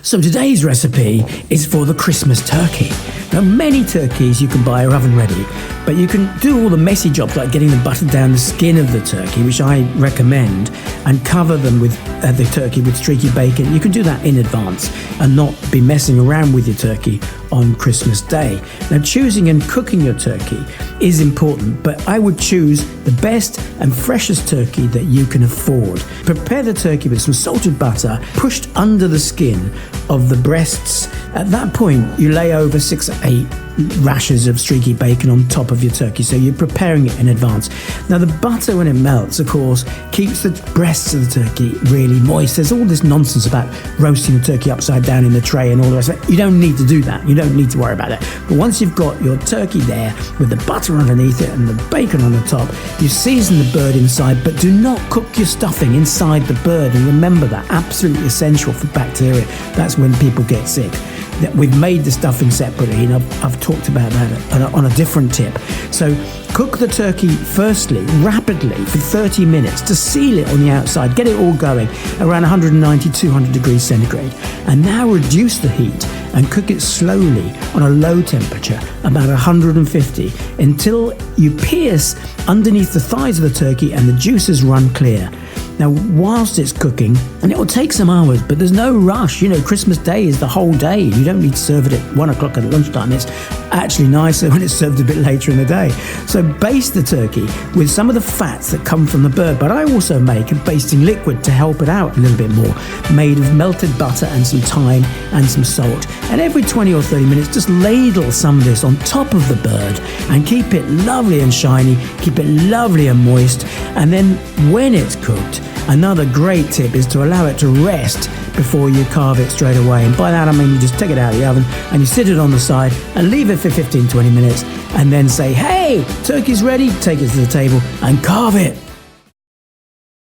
So today's recipe is for the Christmas turkey. Now, many turkeys you can buy are oven ready, but you can do all the messy jobs like getting the butter down the skin of the turkey, which I recommend, and cover them with the turkey with streaky bacon. You can do that in advance and not be messing around with your turkey on Christmas Day. Now, choosing and cooking your turkey is important, but I would choose the best and freshest turkey that you can afford. Prepare the turkey with some salted butter pushed under the skin of the breasts. At that point, you lay over 6 or 8 rashers of streaky bacon on top of your turkey, so you're preparing it in advance. Now, the butter, when it melts, of course, keeps the breasts of the turkey really moist. There's all this nonsense about roasting the turkey upside down in the tray and all the rest of it. You don't need to do that. You don't need to worry about it. But once you've got your turkey there with the butter underneath it and the bacon on the top, you season the bird inside, but do not cook your stuffing inside the bird. And remember that, absolutely essential for bacteria. That's when people get sick. That we've made the stuffing separately, and I've talked about that on a different tip. So cook the turkey firstly, rapidly, for 30 minutes to seal it on the outside, get it all going around 190, 200 degrees centigrade. And now reduce the heat and cook it slowly on a low temperature, about 150, until you pierce underneath the thighs of the turkey and the juices run clear. Now, whilst it's cooking, and it will take some hours, but there's no rush. You know, Christmas Day is the whole day. You don't need to serve it at 1 o'clock at lunchtime. It's actually nicer when it's served a bit later in the day. So baste the turkey with some of the fats that come from the bird, but I also make a basting liquid to help it out a little bit more, made of melted butter and some thyme and some salt. And every 20 or 30 minutes, just ladle some of this on top of the bird and keep it lovely and shiny, keep it lovely and moist. And then when it's cooked, another great tip is to allow it to rest before you carve it straight away. And by that I mean you just take it out of the oven and you sit it on the side and leave it for 15-20 minutes and then say, hey, turkey's ready, take it to the table and carve it.